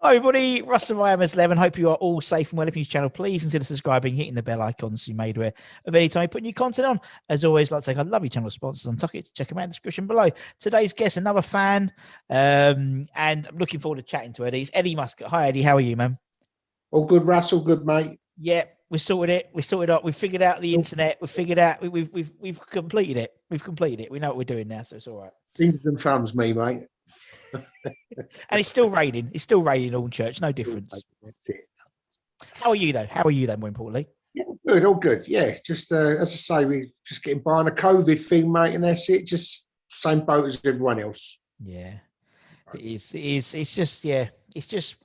Hi everybody, Russell Ryan 11. Hope you are all safe and well. If you're new to the channel, please consider subscribing, hitting the bell icon so you're made aware of any time putting new content on. As always, like to thank our lovely channel sponsors on Tucket. Check them out in the description below. Today's guest, another fan, and I'm looking forward to chatting to Eddie. It's Eddie Muscat. Hi Eddie, how are you, man? All good, Russell. Good, mate. Yeah, we sorted it. We sorted out. We figured out the internet. We figured out. We've completed it. We've completed it. We know what we're doing now, so it's all right. Fingers and thumbs, me, mate. And it's still raining. It's still raining in church. No difference. That's it. How are you though? How are you then, more importantly? Yeah, good. All good. Yeah, just as I say, we just getting by on a COVID thing, mate, and that's it. Just same boat as everyone else. Yeah, it is. It is. It's just. Yeah. It's just.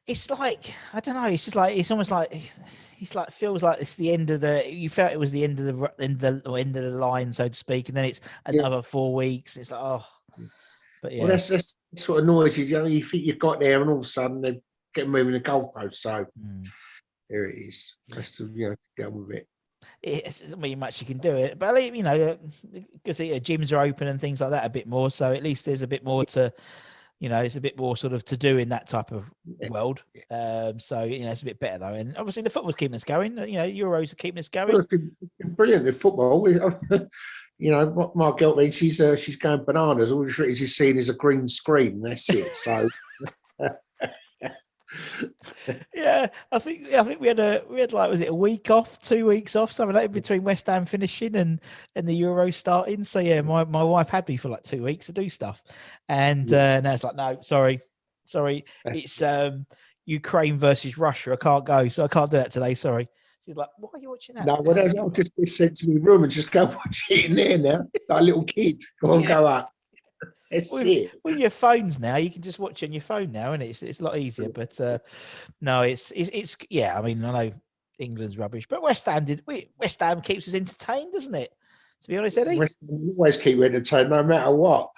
It's like I don't know. It's just like it's almost like it's like feels like it's the end of the. You felt it was the end of the end of the line, so to speak, and then it's another 4 weeks. It's like oh. But yeah. Well, that's what annoys you. You know, you think you've got there, and all of a sudden they get moving the goalpost. So there it is. Let's go with it. It's not really much you can do it, but the good thing gyms are open and things like that a bit more. So at least there's a bit more to, it's a bit more sort of to do in that type of world. So it's a bit better though, and obviously the football's keeping us going. Euros are keeping us going. Well, it's been brilliant in football. What my girlfriend, she's going bananas. All she's seen is a green screen. That's it. So. Yeah, I think we had like, was it a week off, 2 weeks off, something like that, between West Ham finishing and the Euro starting. So yeah, my wife had me for like 2 weeks to do stuff, and now it's like no, sorry, it's Ukraine versus Russia. I can't go, so I can't do that today. Sorry. She's like, why are you watching that? No, well, I'll just be sent to my room and just go watch it in there now, like a little kid. Go on, go up. With your phones now, you can just watch on your phone now, and it's a lot easier. But no, it's yeah. I mean, I know England's rubbish, but West Ham keeps us entertained, doesn't it? To be honest, Eddie, West Ham always keep entertained, no matter what.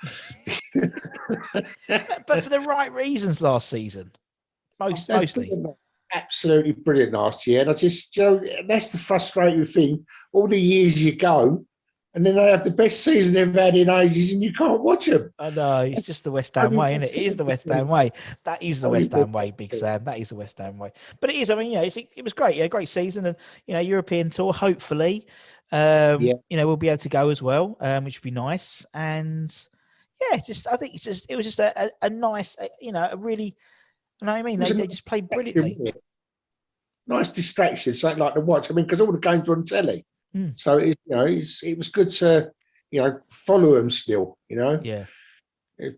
but for the right reasons last season, mostly. Absolutely brilliant last year, and I just that's the frustrating thing. All the years you go. And then they have the best season they've had in ages, and you can't watch them. I know, it's just the West Ham way, isn't it? It is the West Ham way. That is the West Ham way, Big Sam. That is the West Ham way. But it is. I mean, it was great. Yeah, great season, and European tour. Hopefully, we'll be able to go as well, which would be nice. And yeah, I think it was just a nice, a really, you know what I mean? They just played brilliantly. Nice distraction, something like to watch. I mean, because all the games were on telly. So it was good to follow them still. Yeah. I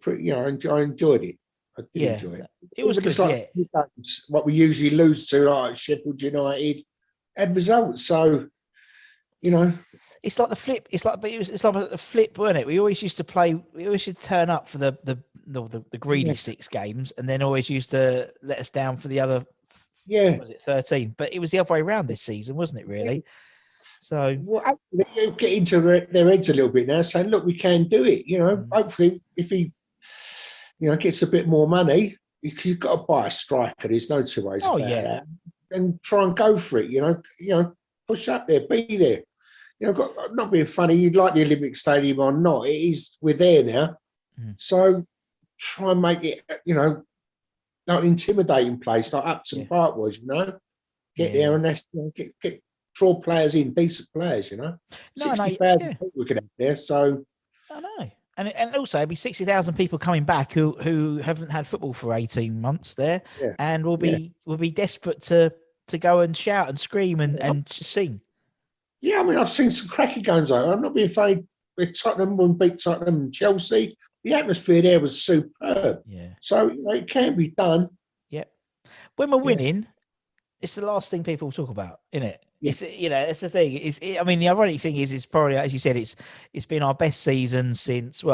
enjoyed it. I did enjoy it. It was good. Like what we usually lose to, like Sheffield United, had results. So it's like the flip. It's like a flip, weren't it? We always used to play. We always used to turn up for the greedy 6 games, and then always used to let us down for the other. Yeah. What was it 13? But it was the other way around this season, wasn't it? Really. So they'll get into their heads a little bit now, saying, "Look, we can do it." Hopefully, if he, gets a bit more money, you've got to buy a striker. There's no 2 ways about that. And try and go for it. Push up there, be there. Not being funny. You'd like the Olympic Stadium or not? It is. We're there now, so try and make it. Not an intimidating place like Upton Park was. Get there and that's get. Draw players in, decent players, 60,000 people we could have there. So I know, and also it'll be 60,000 people coming back who haven't had football for 18 months there, and will be desperate to go and shout and scream and sing. Yeah, I mean, I've seen some cracking games. I'm not being funny. With Tottenham, when beat Tottenham and Chelsea, the atmosphere there was superb. Yeah. So it can be done. Yeah. When we're winning, it's the last thing people talk about, isn't it? It's it's the thing. The ironic thing is probably, as you said, it's been our best season since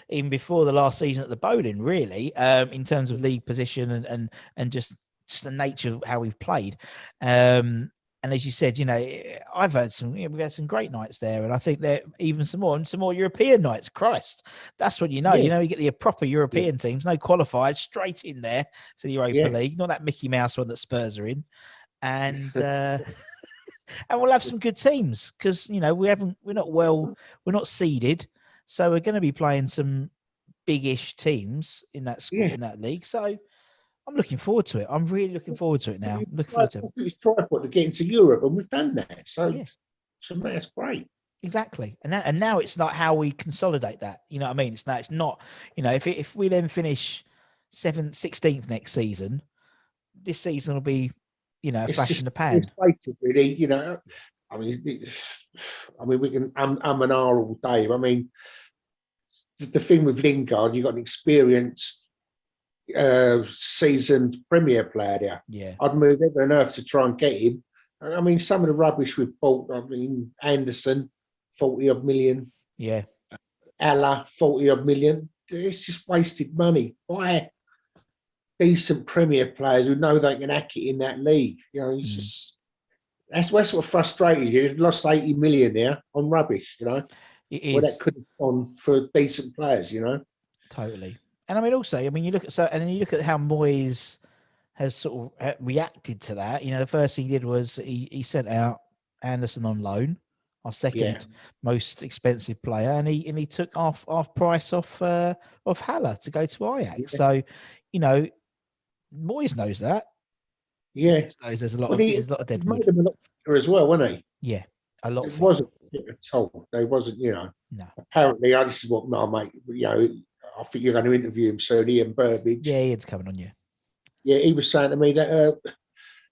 even before the last season at the Bowling, really, in terms of league position and just the nature of how we've played. And as you said, I've had we've had some great nights there, and I think there even some more European nights. Christ, that's what you get the proper European teams, no qualifiers, straight in there for the Europa League, not that Mickey Mouse one that Spurs are in, and. And we'll have some good teams because we're not seeded, so we're going to be playing some big-ish teams in that in that league. So I'm looking forward to it. I'm really looking forward to it now. Looking forward to it. It's tripod to get into Europe, and we've done that. So, Yeah. to me, that's great. Exactly, and now it's like how we consolidate that. You know what I mean? It's not. You know, if we then finish 16th next season, this season will be, you know, a flash in the pan. It's waited, really. You know, I mean, we can and ah all day. I mean, the thing with Lingard, you got an experienced, seasoned Premier player there. Yeah, I'd move heaven and earth to try and get him. I mean, some of the rubbish we've bought. I mean, Anderson, 40-odd million. yeah. Allah, 40-odd million. It's just wasted money. Buy decent Premier players who know they can hack it in that league. You know, it's just that's what frustrated you. You've lost 80 million there on rubbish. You know, It is. Well, that could have gone for decent players. You know, totally. And I mean, also, I mean, you look at and then you look at how Moyes has sort of reacted to that. You know, the first thing he did was he sent out Anderson on loan, our second most expensive player, and he took half price off Haller to go to Ajax. Yeah. So, you know, Moyes knows that. Yeah, Knows there's a lot of deadwood. Made them a lot fitter as well, wasn't he? Yeah, a lot. It wasn't at all. They wasn't, you know. No. Apparently, this is what my mate. You know, I think you're going to interview him soon. Ian Burbage. Yeah, Ian's coming on you. Yeah, he was saying to me that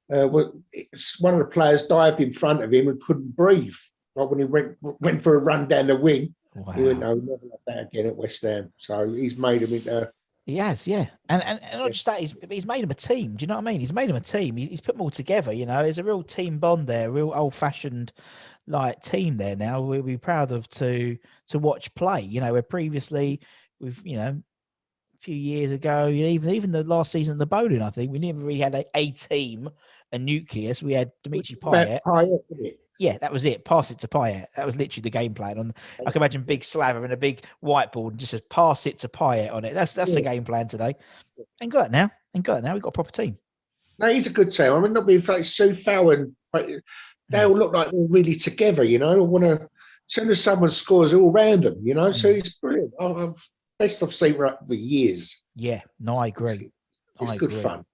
one of the players dived in front of him and couldn't breathe. Like when he went for a run down the wing. Wow. He went, no, never like that again at West Ham. So he's made him into. He has, yeah, and not just that, he's made him a team. Do you know what I mean? He's made him a team. He's put them all together. You know, there's a real team bond there, a real old fashioned like team there. Now we'll be proud of to watch play. You know, where previously we've, you know, a few years ago, you know, even the last season of the bowling, I think we never really had a team, a nucleus. We had Dimitri Payet. Yeah, that was it. Pass it to Payet. That was literally the game plan. I can imagine big Slaver and a big whiteboard and just says pass it to Payet on it. That's the game plan today. Ain't got it now. We've got a proper team. No, he's a good team. I mean, not being like Sue Fallon, but they all look like they're really together. You know, I want to. As soon as someone scores, all round them. You know, so it's brilliant. Best I've seen for years. Yeah, no, I agree. It's good fun.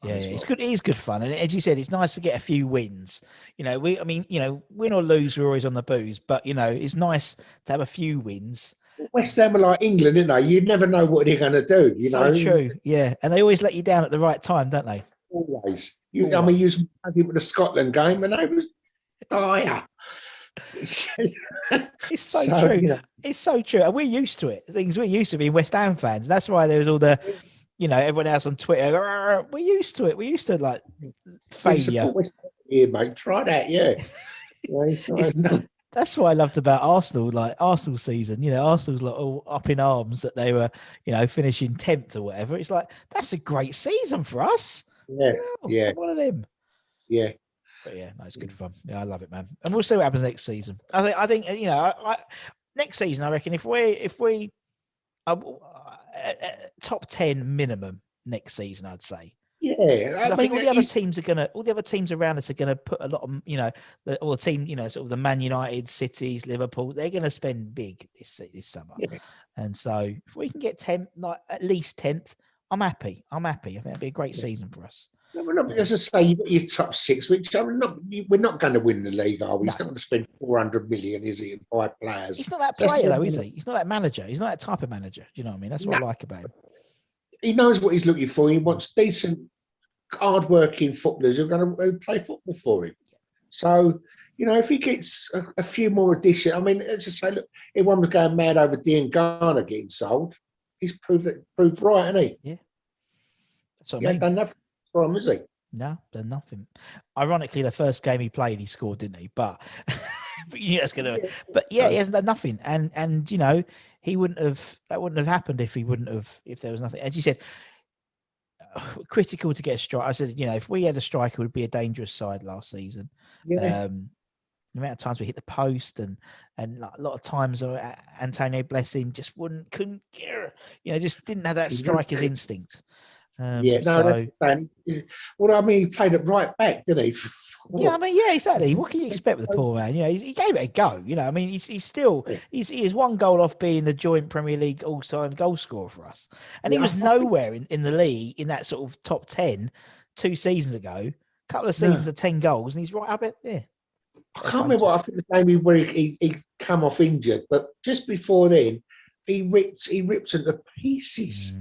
Yeah, it's good. It is good fun, and as you said, it's nice to get a few wins. You know, win or lose, we're always on the booze, but you know, it's nice to have a few wins. West Ham are like England, isn't they? You never know what they're going to do. You know, true. Yeah, and they always let you down at the right time, don't they? Always. I mean, you was with the Scotland game, and they was dire. It's so true. You know. It's so true, and we're used to it. We're used to being West Ham fans. That's why there was all the. You know, everyone else on Twitter, we're used to it. We're used to like failure. Here, mate. Try that, yeah. That's what I loved about Arsenal, like Arsenal season. You know, Arsenal's like all up in arms that they were, you know, finishing 10th or whatever. It's like that's a great season for us. Yeah, yeah. One of them. Yeah. But yeah, no, it's good fun. Yeah, I love it, man. And we'll see what happens next season. I think you know, next season, I reckon if we top 10 minimum next season, I'd say. Yeah, I think all the other teams around us are gonna put a lot of, you know, all the team, you know, sort of the Man United, Cities, Liverpool, they're gonna spend big this summer. Yeah. And so if we can get 10th, like at least 10th, I'm happy. I think it'd be a great season for us. No, we're not, as I say, you've got your top 6, which we're not going to win the league, are we? No. He's not going to spend 400 million, is he, and buy players? He's not that player, though, is he? He's not that manager. He's not that type of manager. Do you know what I mean? That's what I like about him. He knows what he's looking for. He wants decent, hard-working footballers who are going to play football for him. So, you know, if he gets a few more additions, I mean, let's just say, look, everyone was going mad over Dean Garner getting sold. He's proved right, hasn't he? Yeah. That's what I mean. Done nothing for him, has he? No, done nothing. Ironically, the first game he played, he scored, didn't he? But, he hasn't done nothing. And you know, that wouldn't have happened if there was nothing. As you said, critical to get a strike. I said, you know, if we had a striker, it would be a dangerous side last season. Yeah. The amount of times we hit the post and a lot of times Antonio, bless him, just couldn't care. You know, just didn't have that striker's instinct. Yeah, no, So that's the same. Well, I mean, he played it right back, didn't he? yeah, I mean, yeah, exactly. What can you expect with the poor man? He gave it a go. I mean, he's still he is one goal off being the joint Premier League all-time goal scorer for us, and he was I think, nowhere in the league in that sort of top 10 2 seasons ago. A couple of seasons no. of 10 goals, and he's right up at there. I can't remember what I think the game where he come off injured, but just before then, he ripped into pieces.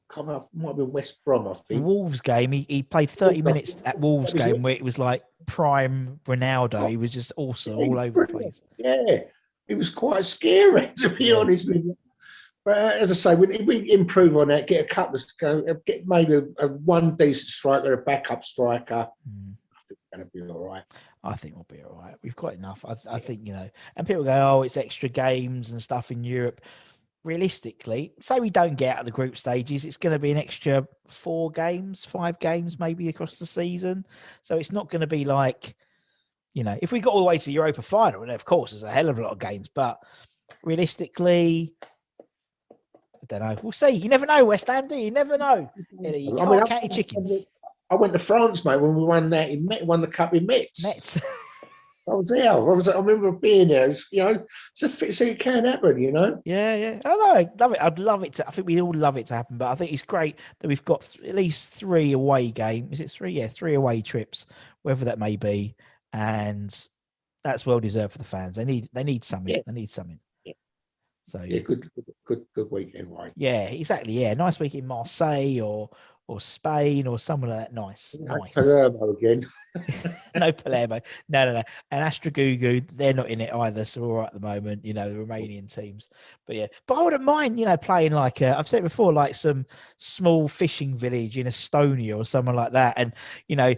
Come off, might have been West Brom, I The think. Wolves game, he played 30 minutes at Wolves game where it was like prime Ronaldo. He was just awesome all over the place. Yeah, it was quite scary, to be honest with you. But as I say, we improve on that, get a couple of get maybe a one decent striker, a backup striker. I think we're going to be all right. I think we'll be all right. We've got enough. I think, and people go, oh, it's extra games and stuff in Europe. Realistically, say we don't get out of the group stages, it's going to be an extra 5 games maybe across the season. So it's not going to be like, if we got all the way to the Europa final, and of course there's a hell of a lot of games, but realistically, I don't know. We'll see. You never know, West Ham, do you? You never know. You can't count your chickens. I went to France, mate, when we won that. Won the cup in Metz. I was there. I remember being there. So it can happen, Yeah. Oh no, I love it. I'd love it to. I think we all love it to happen. But I think it's great that we've got at least 3 away games. Is it 3? Yeah, 3 away trips, wherever that may be, and that's well deserved for the fans. They need something. Yeah. They need something. Yeah. So yeah, good weekend, right? Yeah, exactly. Yeah, nice week in Marseille or Spain or somewhere like that. Nice. Palermo again. No Palermo. No. And Astragugu, they're not in it either, so we're all right at the moment, the Romanian teams. But yeah, but I wouldn't mind, playing like, I've said it before, like some small fishing village in Estonia or something like that. And, the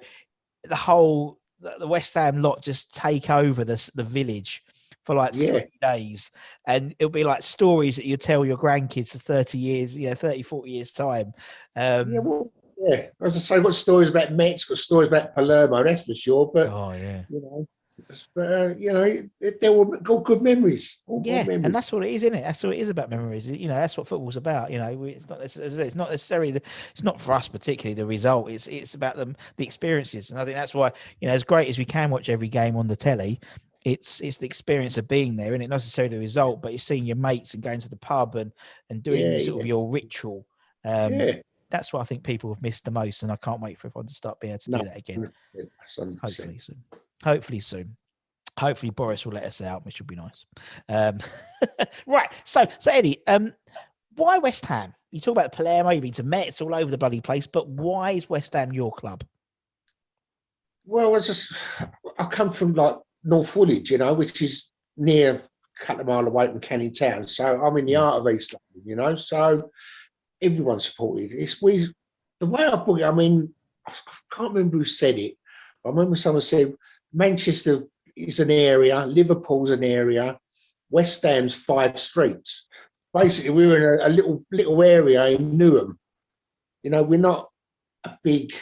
West Ham lot just take over the village for like 3 days, and it'll be like stories that you tell your grandkids for 30 years, 30, 40 years time. As I say, got stories about Metz, got stories about Palermo, that's for sure. But they were good memories. Good memories. And that's what it is, isn't it? That's what it is about memories. That's what football's about. It's not necessarily it's not for us particularly the result. It's about the experiences, and I think that's why as great as we can watch every game on the telly, it's the experience of being there, and not necessarily the result, but you're seeing your mates and going to the pub and doing sort of your ritual. That's what I think people have missed the most, and I can't wait for everyone to start being able to do that again. 100%. Hopefully soon. Hopefully Boris will let us out, which would be nice. Right. So Eddie, why West Ham? You talk about Palermo, you've been to Metz, all over the bloody place, but why is West Ham your club? Well, I come from like North Woolwich, which is near a couple of miles away from Canning Town. So I'm in the heart of East London, so everyone supported. The way I put it, I mean, I can't remember who said it. I remember someone said Manchester is an area, Liverpool's an area, West Ham's 5 streets. Basically, we were in a little area in Newham. We're not a big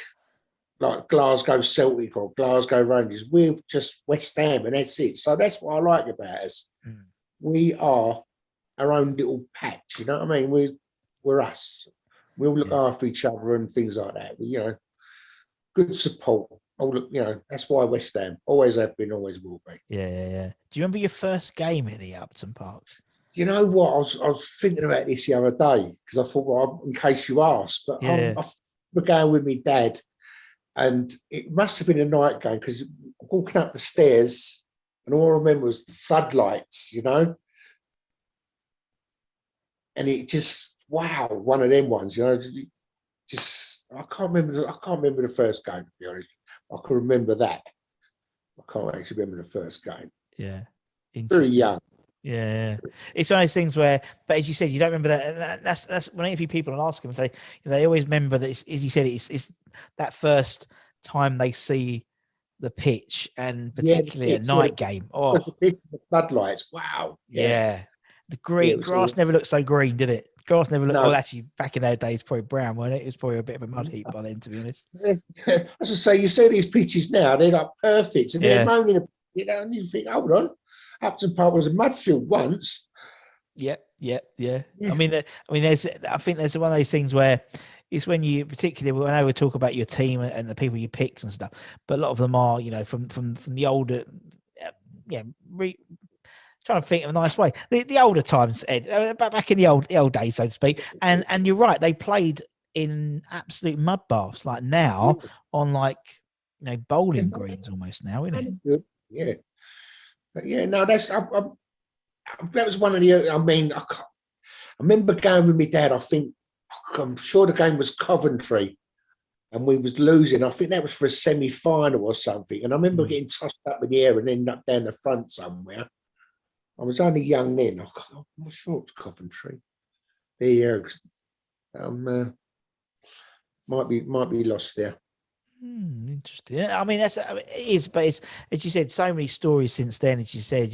like Glasgow Celtic or Glasgow Rangers. We're just West Ham, and that's it. So that's what I like about us. We are our own little patch. You know what I mean? We're us. We'll look after each other and things like that. Good support. That's why West Ham always have been, always will be. Yeah. Do you remember your first game at the Upton Park? You know what? I was thinking about this the other day because I thought, well, in case you asked, but we're going with my dad, and it must have been a night game because walking up the stairs, and all I remember was the floodlights, and it just one of them ones, just I can't remember the first game, to be honest. I can remember that. I can't actually remember the first game. Yeah. Very young. Yeah. It's one of those things where, but as you said, you don't remember that. That's when I interview people and ask them if they always remember that, as you said, it's that first time they see the pitch, and particularly a night game. Oh, the floodlights. Wow. Yeah. The green grass never looked so green, did it? Grass never looked. Well, actually, back in those days, probably brown, wasn't it? It was probably a bit of a mud heap by then, to be honest. As I say, you see these pitches now, they're like perfect, and they're moaning, and you think, hold on, Upton Park was a mud field once. Yeah. I mean, I think there's one of those things where it's when you, particularly when I would talk about your team and the people you picked and stuff, but a lot of them are, from the older, yeah, trying to think of a nice way. The older times, Ed, back in the old days, so to speak. And you're right, they played in absolute mud baths. Like now, on like bowling greens almost now, isn't it? Yeah, but yeah. No, that was one of the. I mean, I remember going with my dad. I'm sure the game was Coventry, and we was losing. I think that was for a semi-final or something. And I remember getting tossed up in the air and ended up down the front somewhere. I was only young then. I'm not sure it was Coventry. Might be lost there. Interesting. I mean, it is, but it's, as you said, so many stories since then. As you said,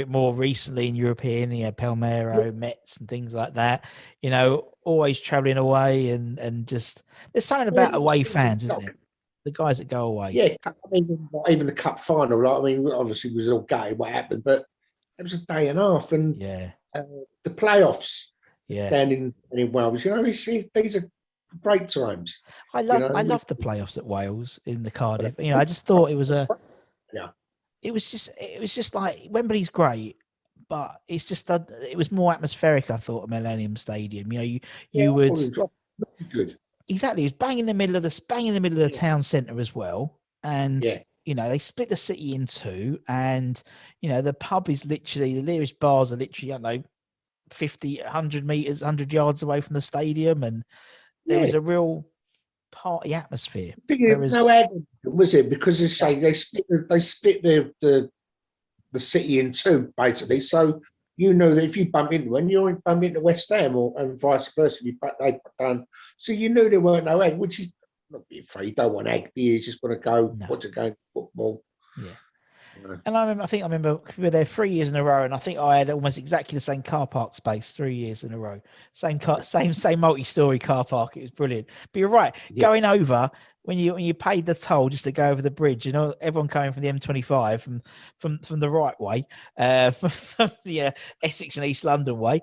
more recently in European, Palmero, Metz, and things like that. Always travelling away and just there's something about away fans, isn't there? The guys that go away. Yeah, I mean, even the cup final. Like, I mean, obviously, it was all gutted what happened, but it was a day and a half, and the playoffs down in Wales. These are great times. I love the playoffs at Wales in the Cardiff. I just thought it was it was just like Wembley's great, but it's just it was more atmospheric. I thought at Millennium Stadium. You would good. Exactly. It was bang in the middle of the town centre as well, and they split the city in two, and the pub is literally, the nearest bars are literally, I don't know, 50, 100 meters, 100 yards away from the stadium, and there was a real party atmosphere. No agony, was it? Because they split the city in two, basically. So that if you bump into one, you bump into West Ham, and vice versa. They done. So you knew there weren't no ag, which is not be afraid. You don't want ag. You just want to go watch a game of football. Yeah. And I remember we were there 3 years in a row, and I think I had almost exactly the same car park space 3 years in a row. Same multi-story car park. It was brilliant. But you're right, going over when you paid the toll just to go over the bridge. Everyone coming from the M25 from the right way, from the Essex and East London way.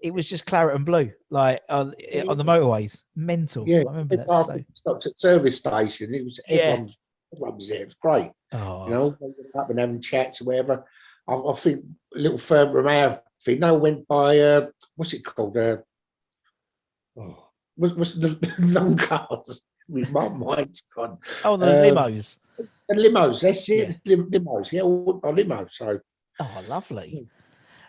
It was just claret and blue, like on the motorways. Mental. Yeah, I remember that. Stopped at service station. It was everyone was there. It was great. Oh. Up and having chats or whatever. I think a little further from our thing. Went by what's it called? What's the long cars? My mind's gone. Oh, those limos. The limos. That's it. Yeah. Limos. Yeah, all by limos. So. Oh, lovely.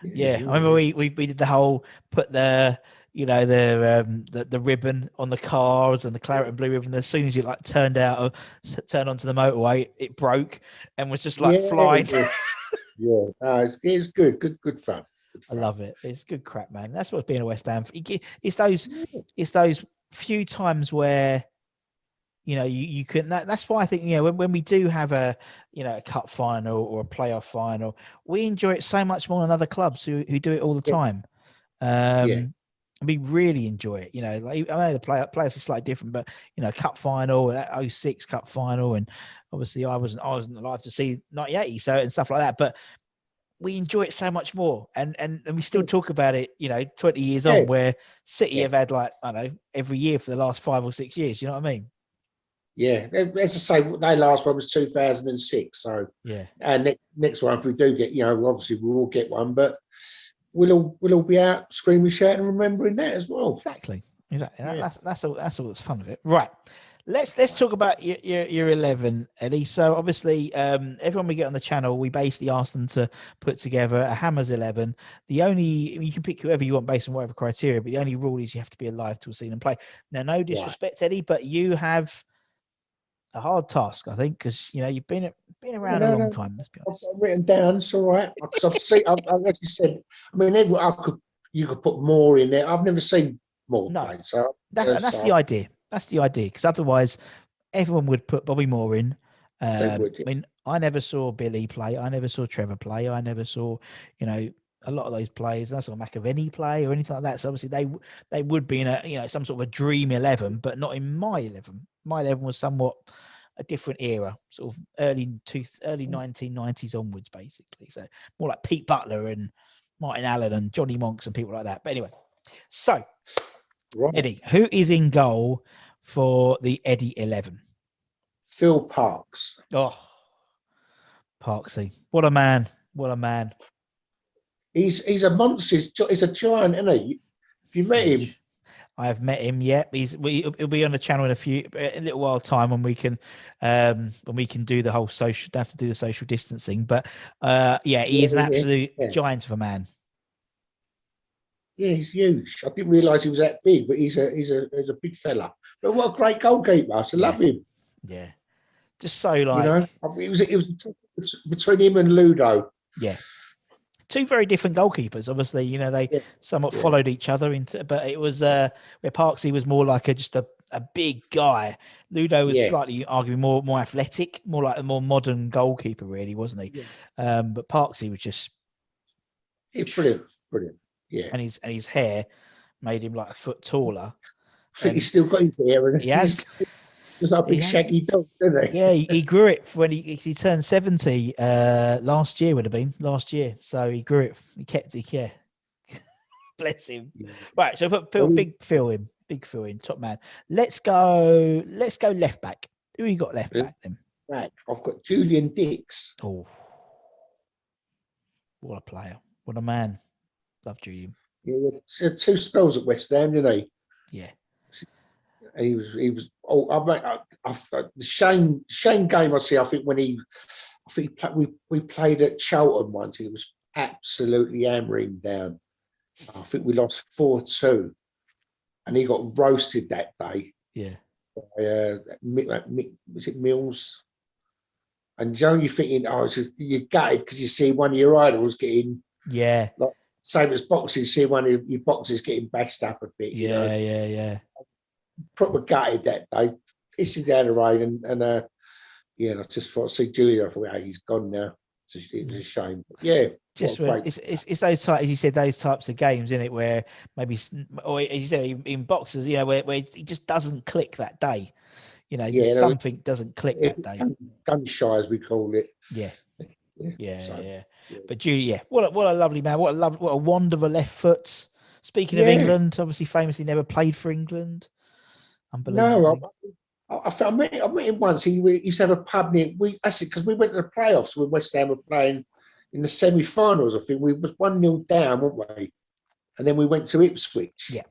Yeah, I remember we did the whole put the the ribbon on the cars and the claret and blue ribbon. As soon as you turned onto the motorway, it broke and was just flying. It's good fun. I love it. It's good crap, man. That's what's being a West Ham. It's those few times where you can. That's why I think when we do have a cup final or a playoff final, we enjoy it so much more than other clubs who do it all the time. We really enjoy it. I know the players are slightly different, but cup final, that 06 cup final, and obviously I wasn't alive to see 1980, so and stuff like that. But we enjoy it so much more, and we still talk about it. 20 years on, where City have had I don't know, every year for the last 5 or 6 years. You know what I mean? Yeah, as I say, their last one was 2006. So and next one, if we do get, obviously we'll all get one, but we'll all be out screaming, shouting, and remembering that as well. Exactly. Yeah. That's all that's fun of it. Right. Let's talk about your 11, Eddie. So obviously, everyone we get on the channel, we basically ask them to put together a Hammers 11. You can pick whoever you want based on whatever criteria, but the only rule is you have to be alive to have seen them play. Now, no disrespect, Eddie, but you have a hard task, I think, because you've been around a long time. Let's be honest. I've written down. It's all right. Because I've seen, as you said, I mean, you could put more in there. I've never seen more play. So that's the idea. That's the idea, because otherwise, everyone would put Bobby Moore in. I mean, I never saw Billy play. I never saw Trevor play. I never saw, a lot of those players. I saw McAvenny play or anything like that. So obviously, they would be in a some sort of a dream 11, but not in my 11. My 11 was somewhat a different era, sort of early 1990s onwards, basically. So more like Pete Butler and Martin Allen and Johnny Monks and people like that. But anyway, so Right. Eddie, who is in goal for the Eddie 11? Phil Parks. Oh, Parksy. What a man. What a man. He's a monster. He's a giant, isn't he? Have you met him? Huge. I have met him. Yep, he'll be on the channel in a little while time when we can do the whole social. Have to do the social distancing, but yeah, he is an absolute giant of a man. Yeah, he's huge. I didn't realise he was that big, but he's a big fella. But what a great goalkeeper! I love him. Yeah, just so like, you know, it was between him and Ludo. Yeah. Two very different goalkeepers. Obviously, you know, they somewhat followed each other into, but it was where Parksy was more like just a big guy. Ludo was slightly arguably more athletic, more like a more modern goalkeeper, really, wasn't he? But Parksy was just brilliant. Yeah. And his hair made him like a foot taller. I think he's still got his hair, and he has. He's like a big shaggy dog, isn't he? Yeah, he grew it when he turned 70 last year, would have been last year. So he grew it. He kept it, yeah. Bless him. Yeah. Right, so put big Phil in, top man. Let's go left back. Who you got left back then? Back. I've got Julian Dix. Oh, what a player. What a man. Love Julian. Yeah, he had 2 spells at West Ham, didn't he? Yeah. He was. Oh, the Shane game. I see. I think we played at Charlton once. He was absolutely hammering down. I think we lost 4-2, and he got roasted that day. Yeah. Was it Mills? And Joe, you're thinking, you're gutted because you see one of your idols getting like same as boxing. See one of your boxers getting bashed up a bit. You know? Yeah. Proper gutted that day, pissing down the rain, and I just thought, see Julian, I thought, he's gone now. It was a shame. But yeah, just it's those types, as you said, those types of games, isn't it, where maybe, or as you said, in boxers, you know, where he just doesn't click that day. You know, just something doesn't click that day. Gun shy, as we call it. Yeah. But Julie, what a lovely man. What a wand of a left foot. Speaking of England, obviously famously never played for England. Unbelievable. No, I met him once. He used to have a pub near. Because we went to the playoffs when West Ham were playing in the semi-finals. I think we was 1-0 down, weren't we? And then we went to Ipswich. Yeah.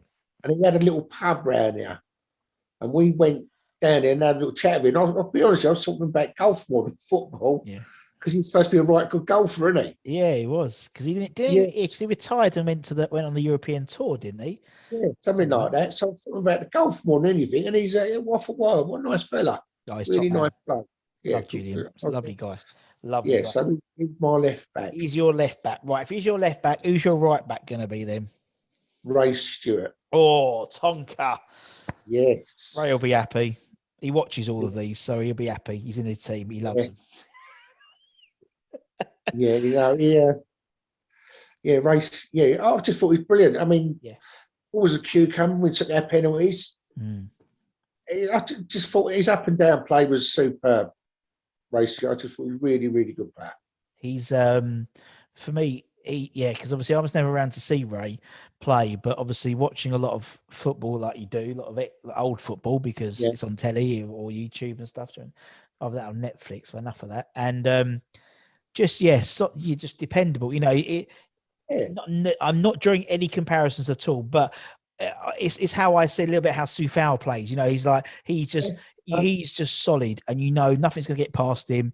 And he had a little pub round there, and we went down there and had a little chat with him. I'll be honest, I was talking about golf more than football. Yeah. Because he's supposed to be a right good golfer, isn't he? Yeah, he was. Because he retired and went on the European tour, didn't he? Yeah, something like that. So I'm talking about the golf more than anything. And he's what a nice fella. Really nice bloke. Yeah, love Julian. He's a lovely guy. Lovely guy. So he's my left back. He's your left back. Right, if he's your left back, who's your right back going to be then? Ray Stewart. Oh, Tonka. Yes. Ray will be happy. He watches all of these, so he'll be happy. He's in his team. He loves them. Race. Yeah, I just thought he was brilliant. I mean, always a cucumber. We took our penalties. I just thought his up and down play was superb. Race. I just thought he was really, really good player. He's for me, because obviously I was never around to see Ray play, but obviously watching a lot of football like you do, a lot of it, old football, because it's on telly or YouTube and stuff. Of that on Netflix, for enough of that, and you're just dependable. You know, I'm not drawing any comparisons at all, but it's how I see a little bit how Sufal plays. You know, he's just solid, and you know nothing's going to get past him.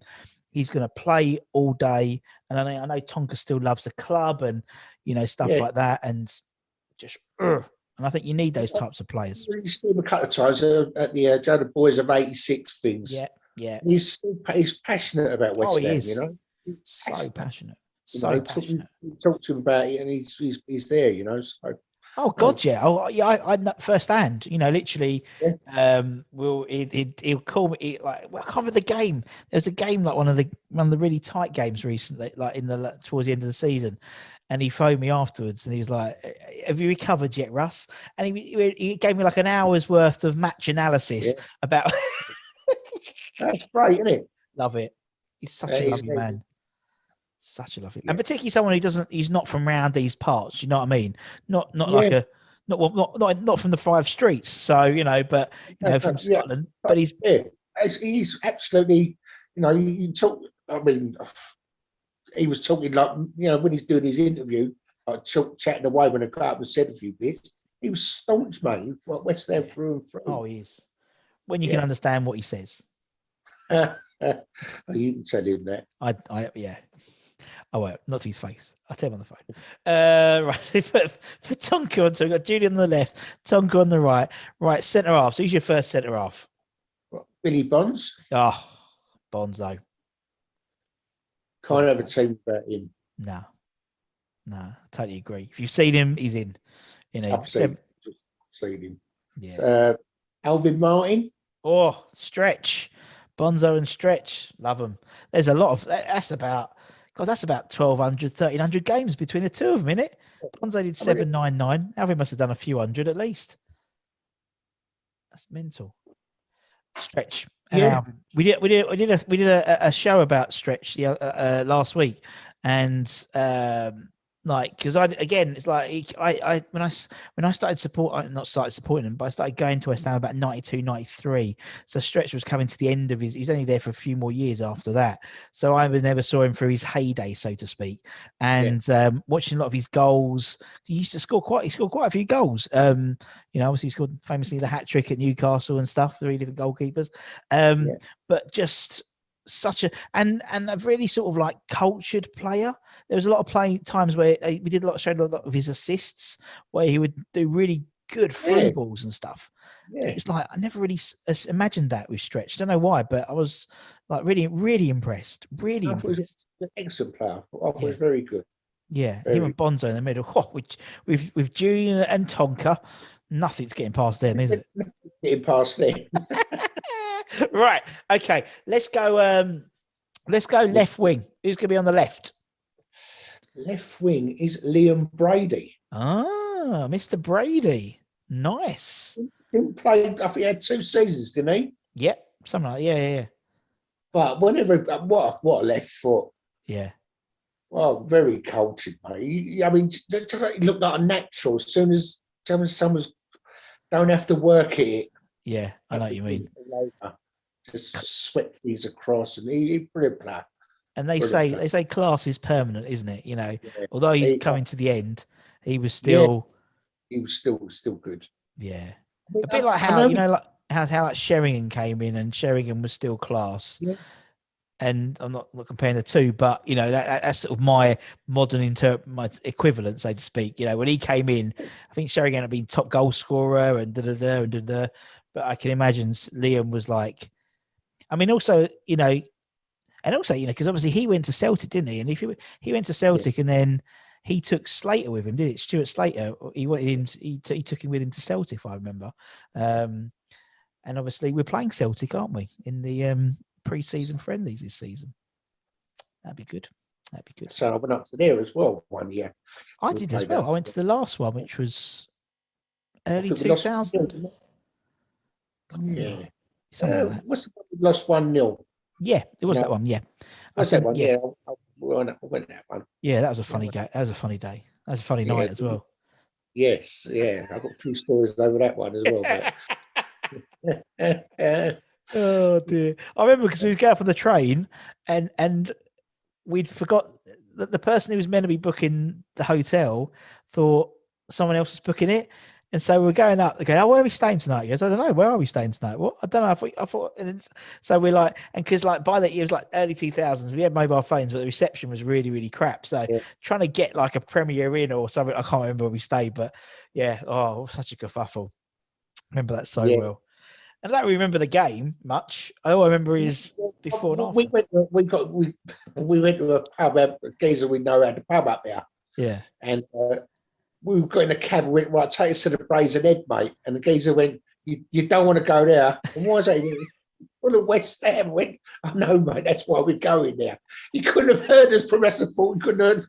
He's going to play all day, and I know Tonka still loves the club, and you know stuff like that, and just. And I think you need those types of players. You see him a couple of times at the Boys of '86 things. Yeah. He's passionate about West Ham. You know, so passionate. Talk to him about it, and he's there. You know. So. Oh God, yeah. Oh yeah. I know firsthand. You know, literally. He'll call me I can't remember the game. There was a game like one of the really tight games recently, like towards the end of the season, and he phoned me afterwards, and he was like, "Have you recovered yet, Russ?" And he gave me like an hour's worth of match analysis about. That's great, isn't it? Love it. He's such a lovely man. Such a lovely, and particularly someone he's not from around these parts. You know what I mean? Not like not from the 5 streets. So but from Scotland. But he's absolutely. You talk. I mean, he was talking like when he's doing his interview, chatting away when I got up and said a few bits. He was staunch, mate. Like West Ham through and through. Oh, he is. When you can understand what he says. You can tell him that. Yeah. Oh, well, not to his face. I'll tell him on the phone. Right. For Tonka on, so we've got Julian on the left, Tonka on the right. Right, centre half. So who's your first centre half? Billy Bonds. Oh, Bonzo. Can't have a team about him. No, I totally agree. If you've seen him, he's in. I've seen him. Yeah. Alvin Martin. Oh, Stretch. Bonzo and Stretch. Love them. There's a lot of... That's about 1,200, 1,300 games between the two of them, innit? Bonzo did 799. Alvin must have done a few hundred at least. That's mental. Stretch. And Alvin. We did a show about Stretch last week, and because it's like when I started supporting him, but I started going to West Ham about 92, 93. So Stretch was coming to the end of he was only there for a few more years after that. So I never saw him through his heyday, so to speak. And watching a lot of his goals, he used to score quite a few goals. Obviously he scored famously the hat trick at Newcastle and stuff, 3 different goalkeepers. But just such and a really sort of like cultured player. There was a lot of playing times where we did showed a lot of his assists where he would do really good through balls and stuff. Yeah. It's like I never really imagined that with Stretch. I don't know why, but I was like really, really impressed. Really impressed. An excellent player. I thought he was very good. Yeah, him and Bonzo in the middle. With Julian and Tonka, nothing's getting past them, is it? Nothing's getting past them. Right. Okay. Let's go left wing. Who's going to be on the left? Left wing is Liam Brady. Ah, Mr. Brady. Nice. He played, I think he had 2 seasons, didn't he? Yep. Something like that. Yeah. But whenever, what a left foot. Yeah. Well, very cultured, mate. I mean, he looked like a natural as soon as someone's don't have to work at it. Yeah, I know what you mean. Just swept these across, and he brilliant player. And they say class is permanent, isn't it? Although he's coming to the end, he was still still good. Yeah, a bit like how how Sheringham came in, and Sheringham was still class. Yeah. And I'm not comparing the two, but that's sort of my modern my equivalent, so to speak. When he came in, I think Sheringham had been top goal scorer and da. But I can imagine Liam was like, I mean, also because obviously he went to Celtic, didn't he? And if he went to Celtic and then he took Slater with him, did it? Stuart Slater. He wanted him. He took him with him to Celtic, if I remember. And obviously we're playing Celtic, aren't we? In the pre-season friendlies this season. That'd be good. So I went up to there as well one year. I did as well. I went to the last one, which was early 2000. Yeah. What's the one we lost 1-0? Yeah, it was that one. Yeah. What's that one? Yeah. I went that one. Yeah, that was a funny game. That was a funny day. That was a funny night as well. Yes, yeah. I've got a few stories over that one as well. But... Oh dear! I remember because we was going up on the train, and we'd forgot that the person who was meant to be booking the hotel thought someone else was booking it, and so we were going up. They go, "Oh, where are we staying tonight?" He goes, "I don't know. Where are we staying tonight?" What? I don't know. I thought. And so we're like, and because like by that year it was like early 2000s, we had mobile phones, but the reception was really, really crap. So trying to get like a Premier Inn or something, I can't remember where we stayed, but yeah, such a kerfuffle. Remember that so well. And I don't remember the game much. All I remember is before and after. We went to a pub. A geezer we know had a pub up there. Yeah. And we got in a cab. We went, right, take us to the Brazen Head, mate. And the geezer went, you don't want to go there. And why is that? Full of West Ham. Went, oh no, mate. That's why we're going there. He couldn't have heard us from us. He couldn't have,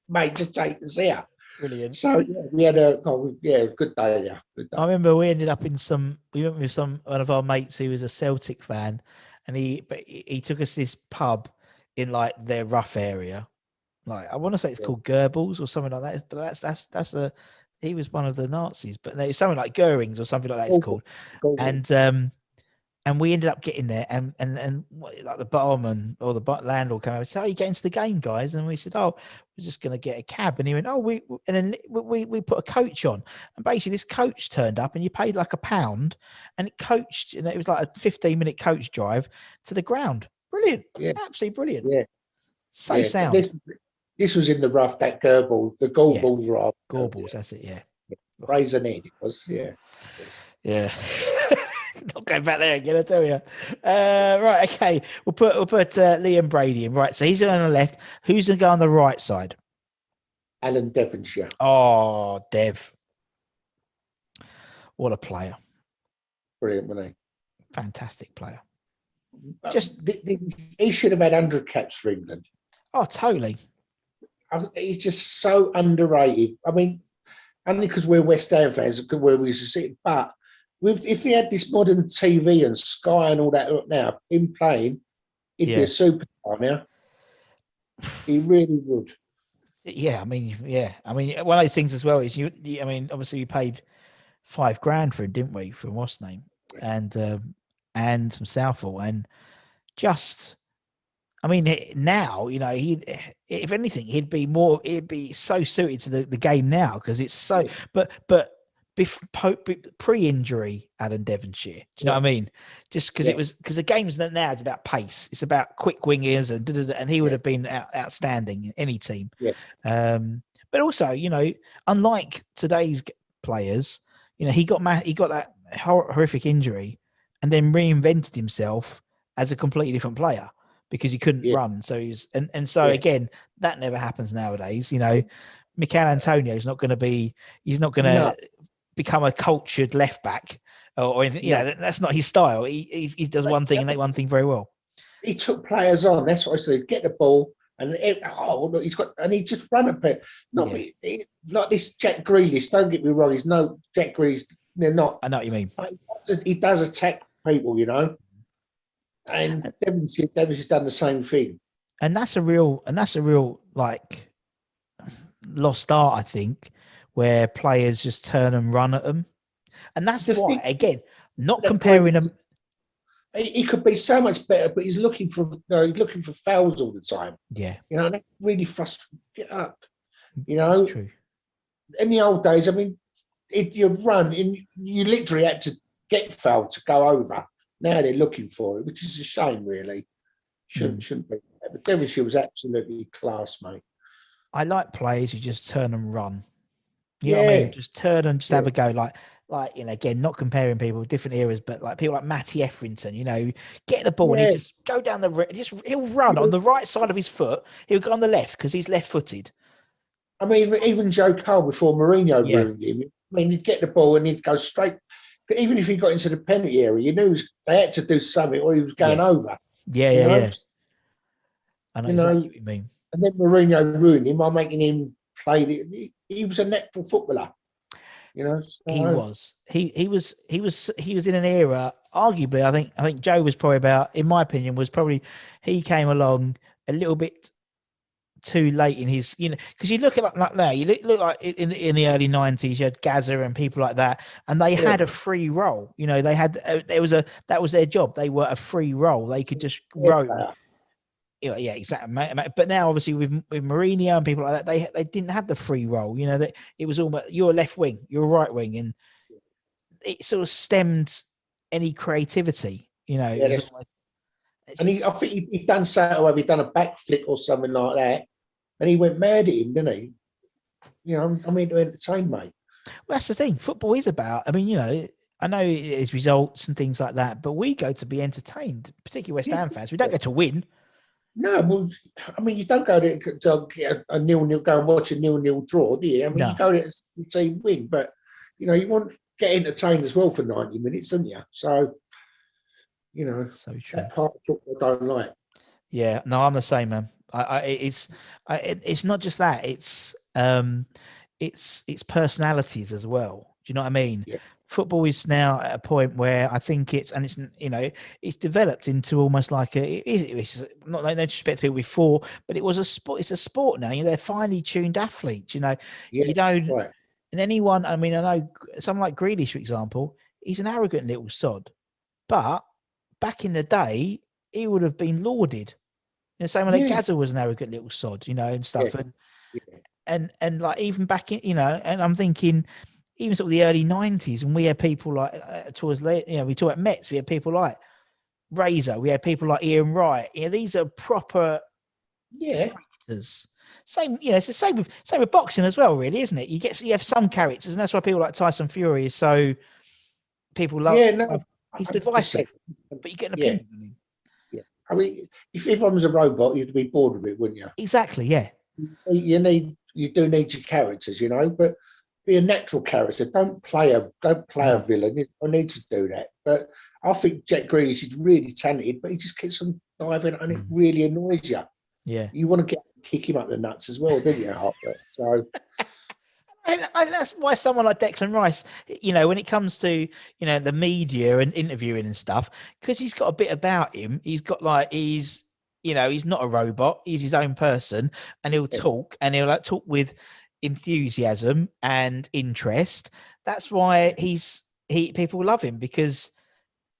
mate, just take us there. Brilliant. So we had a good day there. Good day. I remember we ended up we went with one of our mates who was a Celtic fan, and he took us to this pub in like their rough area. Like I want to say it's called Goebbels or something like that. But that's he was one of the Nazis, but there was something like Goering's or something like that. It's called, and we ended up getting there, and like the barman or the landlord came over and said, "Oh, you getting to the game, guys?" And we said, "Oh, we're just going to get a cab." And he went, "Oh, and then we put a coach on, and basically this coach turned up, and you paid like £1, and it coached, and it was like a 15-minute coach drive to the ground. Brilliant, absolutely brilliant. Yeah, so sound. This was in the rough. That Goebbels, the Goebbels were up. Goebbels, that's it. Yeah, Brazen Head. It was. Yeah. Not going back there again, I tell you. Right, okay. We'll put Liam Brady in. Right, so he's on the left. Who's going to go on the right side? Alan Devonshire. Oh, Dev. What a player. Brilliant, wasn't he? Fantastic player. He should have had 100 caps for England. Oh, totally. He's just so underrated. I mean, only because we're West Ham fans, where we used to see it, but if he had this modern TV and Sky and all that now, him playing, he'd be a superstar now. He really would. Yeah, I mean, one of those things as well is I mean, obviously we paid £5,000 for him, didn't we, from what's name, and from Southall, and just, I mean, now if anything, he'd be so suited to the game now because it's so, but. Pre-injury, Alan Devonshire. Do you know what I mean? Just because the game's now it's about pace. It's about quick wingers and he would have been outstanding in any team. Yeah. But also, unlike today's players, he got that horrific injury and then reinvented himself as a completely different player because he couldn't run. So again, that never happens nowadays. Mikel Antonio's not going to be. He's not going to become a cultured left back or anything. That's not his style. He does one thing and that one thing very well. He took players on. That's what I said. Get the ball and look, he's got, and he just run a bit. Not this Jack Grealish. Don't get me wrong. He's no Jack Grealish. They're not. I know what you mean. He does attack people, and Devonshire's done the same thing. And that's a real like lost art, I think, where players just turn and run at them. And that's why, again, not comparing them. He could be so much better, but he's looking for fouls all the time. Yeah. That really frustrates. Get up. That's true. In the old days, I mean, if you run, and you literally had to get fouled to go over. Now they're looking for it, which is a shame, really. Shouldn't be. But Devonshire was absolutely class, mate. I like players who just turn and run. You know what I mean? Just turn and just have a go. Like again, not comparing people with different eras, but like people like Matty Etherington, get the ball and he just go down he'll run on the right side of his foot. He'll go on the left because he's left-footed. I mean, even Joe Cole before Mourinho ruined him. I mean, he'd get the ball and he'd go straight. Even if he got into the penalty area, you knew they had to do something or he was going over. Yeah. I know exactly what you mean. And then Mourinho ruined him by making him play. He was a natural footballer. He was. He was in an era. Arguably, I think Joe was probably in my opinion, he came along a little bit too late in his, because you look at like now, you look like in the early 90s, you had Gaza and people like that, and they had a free role. They had that was their job. They were a free role. They could just roam. Yeah, exactly. But now, obviously, with Mourinho and people like that, they didn't have the free role. That it was almost you're a left wing, you're a right wing, and it sort of stemmed any creativity. I think he'd done so. Have he done a back flick or something like that? And he went mad at him, didn't he? I'm here to entertain, mate. Well, that's the thing. Football is about. I mean, I know it's results and things like that, but we go to be entertained, particularly West Ham fans. We don't go to win. No, well, I mean, you don't go to get a 0-0, go and watch a 0-0 draw, do you? I mean, you go there to see win, but you want to get entertained as well for 90 minutes, don't you? So, so true. That part of football I don't like. Yeah, no, I'm the same, man. It's not just that; it's personalities as well. Do you know what I mean? Yeah. Football is now at a point where I think it's developed into almost like it's not like no disrespect to people before, but it was a sport. It's a sport now. They're finely tuned athletes. You don't. Right. And anyone, I mean, I know someone like Grealish, for example, he's an arrogant little sod. But back in the day, he would have been lauded. Same way like Gazza was an arrogant little sod, and stuff. And like even back in, and I'm thinking, even sort of the early 90s, and we had people like towards late, we talk about Mets, we had people like Razor, we had people like Ian Wright. These are proper characters. Same, it's the same with boxing as well, really, isn't it? You have some characters, and that's why people like Tyson Fury is so people love. Yeah, no, he's divisive, but you get an opinion on him. Yeah, I mean, if everyone was a robot, you'd be bored of it, wouldn't you? Exactly. Yeah. You do need your characters, but be a natural character. Don't play a villain. You don't need to do that. But I think Jack Grealish is really talented, but he just keeps on diving, and it really annoys you. Yeah, you want to kick him up the nuts as well, don't you, Harper? So. And that's why someone like Declan Rice, when it comes to, the media and interviewing and stuff, because he's got a bit about him. He's got he's not a robot. He's his own person, and he'll talk, and he'll talk with enthusiasm and interest. That's why people love him, because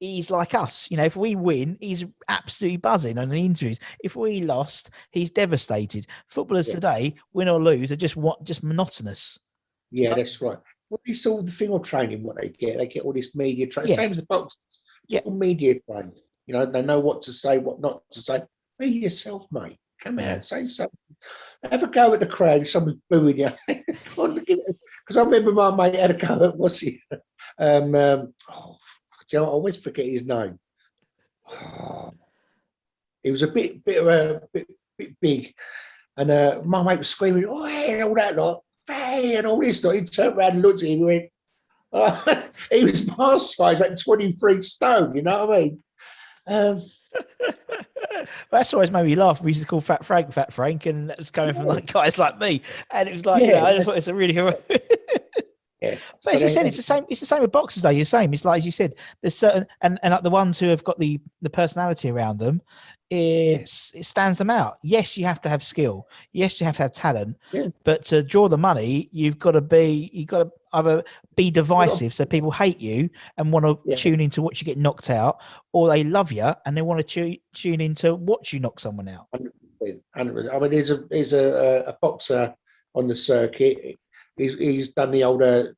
he's like us. If we win, he's absolutely buzzing on the interviews. If we lost, he's devastated. Footballers today, win or lose, are just monotonous. Yeah, that's right. Well, it's all the field training, what they get all this media training. Same as the boxers. All media training. They know what to say, what not to say. Be yourself, mate. Come out, say something. Have a go at the crowd if someone's booing you. Because I remember my mate had a go at, what's he? I always forget his name. He was a bit big, and my mate was screaming, "Oh, and all that lot, and all this lot." He turned around and looked at him and went, he was my size, like 23 stone. You know what I mean? That's always made me laugh. We used to call Fat Frank, and that was coming from like guys like me, and it was like, I just thought it's a really Yeah. But as you said, it's the same. It's the same with boxers, though. You're saying it's like, as you said, there's certain and like the ones who have got the personality around them, it stands them out. Yes, you have to have skill. Yes, you have to have talent. Yeah. But to draw the money, you've got to either be divisive, so people hate you and want to tune in to watch you get knocked out, or they love you and they want to tune in to watch you knock someone out. 100%. I mean, there's a boxer on the circuit. He's done the older,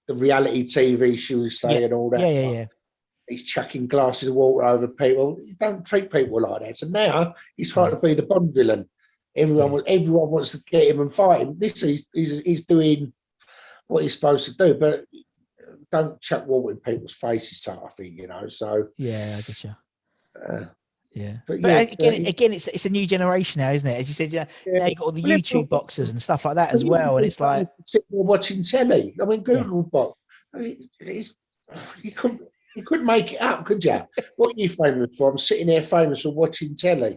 the reality TV, shall we say, and all that. Yeah. He's chucking glasses of water over people. You don't treat people like that. So now he's trying to be the Bond villain. Everyone wants to get him and fight him. He's doing what he's supposed to do, but don't chuck water in people's faces, type of thing, So yeah, I get you. Yeah, but again, it's a new generation now, isn't it? As you said, now you got all the YouTube boxers and stuff like that as well, and it's like sitting there watching telly. I mean, Google box. I mean, you couldn't make it up, could you? What are you famous for? I'm sitting there famous for watching telly.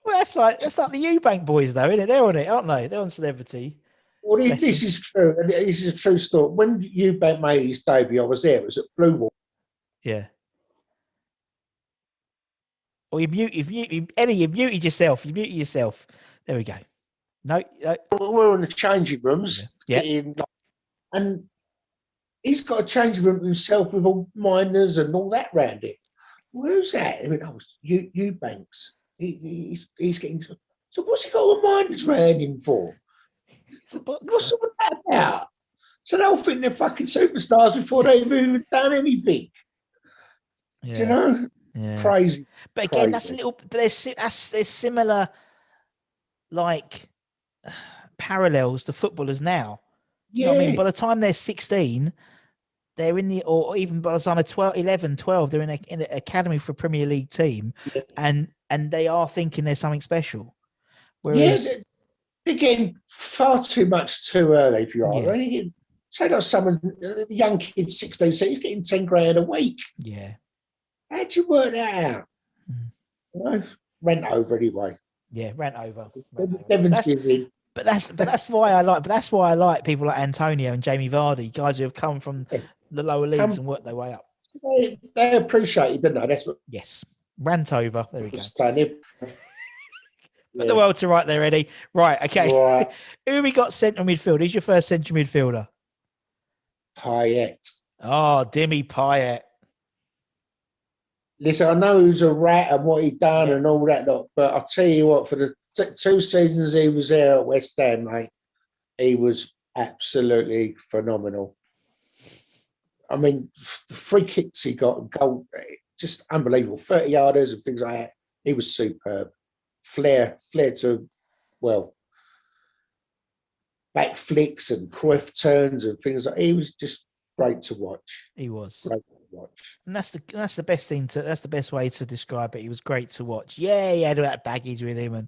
Well, that's like the Eubank boys, though, isn't it? They're on it, aren't they? They're on Celebrity. Well, this is true, and this is a true story. When Eubank made his debut, I was there. It was at Blue Wall. Yeah. Or Eddie, you muted yourself. You muted yourself. There we go. No. We're in the changing rooms. Yeah. And he's got a changing room himself with all miners and all that around it. Where's that? I mean, Eubanks. He's getting. So what's he got all the miners around him for? What's all that about? So they'll think they're fucking superstars before they've even done anything. Yeah. Do you know? Yeah. Crazy. But again, that's a little. But there's similar, like, parallels to footballers now. You know what I mean? By the time they're 16, they're in the, or even by the time they're 11, 12, they're in the academy for a Premier League team, and they are thinking there's something special. Whereas they're getting far too much too early. If you are, right? Say like someone, a young kid, 16, so he's getting 10 grand a week. Yeah. How'd you work that out? Rent over anyway. Yeah, rent over. But that's why I like people like Antonio and Jamie Vardy, guys who have come from the lower leagues and worked their way up. They appreciate it, don't they? That's what. Yes, rant over. There we go. Put the world to right there, Eddie. Right, okay. Right. Who we got central midfield? Who's your first central midfielder? Payet. Oh, Demi Payet. Listen, I know he was a rat and what he'd done Yeah. and all that lot, but I'll tell you what, for the 2 seasons he was there at West Ham, mate, he was absolutely phenomenal. I mean, the free kicks he got and goal, just unbelievable. 30-yarders and things like that. He was superb. Flair to, well, back flicks and Cruyff turns and things like that. He was just great to watch. He was. Great to watch. And that's the best thing that's the best way to describe it. He was great to watch. Yeah, he had all that baggage with him,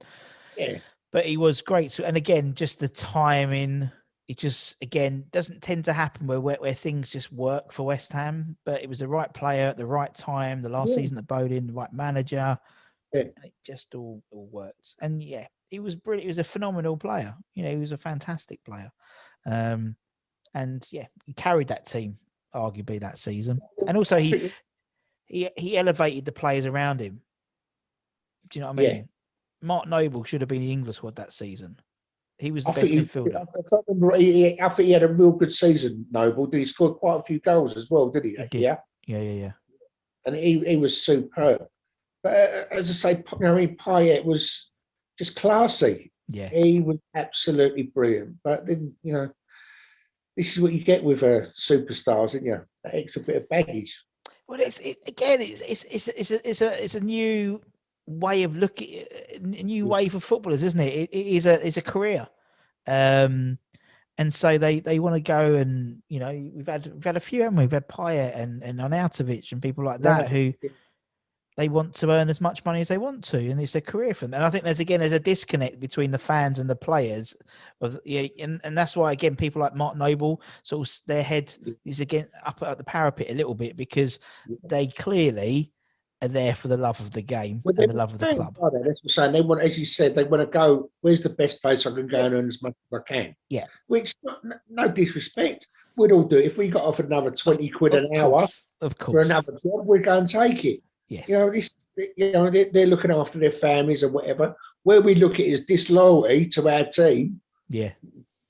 but he was great. So, and again, just the timing. It just again doesn't tend to happen where things just work for West Ham. But it was the right player at the right time. The last season at Bowden, the right manager, and it just all worked. And yeah, he was brilliant. He was a phenomenal player. You know, he was a fantastic player. And yeah, he carried that team arguably that season. And also he elevated the players around him. Do you know what I mean? Yeah. Mark Noble should have been the English squad that season. He was the I best think midfielder. I think he had a real good season, Noble. Did he scored quite a few goals as well, did he? He did. Yeah. And he was superb. But as I say, Payet was just classy. Yeah. He was absolutely brilliant. But then, this is what you get with superstars, isn't you? That extra bit of baggage. Well, it's a new way of looking, a new way for footballers, isn't it? It is a career, and so they want to go and we've had a few, haven't we? We've had Payet and Arnautovic and people like that who they want to earn as much money as they want to, and it's a career for them. And I think there's a disconnect between the fans and the players, and that's why again people like Mark Noble sort of their head is again up at the parapet a little bit because they clearly are there for the love of the game and the love of the club. That's what I'm saying. They want, as you said, they want to go. Where's the best place I can go and earn as much as I can? Yeah, which no disrespect. We'd all do it. If we got offered another 20 quid an hour for another job, we'd go and take it. Yes. They're looking after their families and whatever. Where we look at it as disloyalty to our team. Yeah.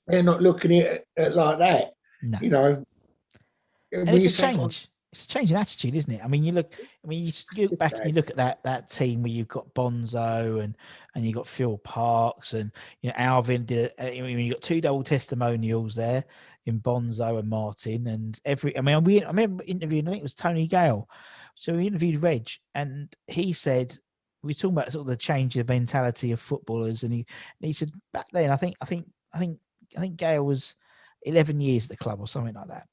They're not looking at it like that. No. And it's a change. It's a change in attitude, isn't it? I mean, you look back and you look at that team where you've got Bonzo and you've got Phil Parks and Alvin did. You got 2 double testimonials there in Bonzo and Martin and I remember interviewing. I think it was Tony Gale. So we interviewed Reg, and he said we were talking about sort of the change of mentality of footballers, and he said back then I think Gale was 11 years at the club or something like that.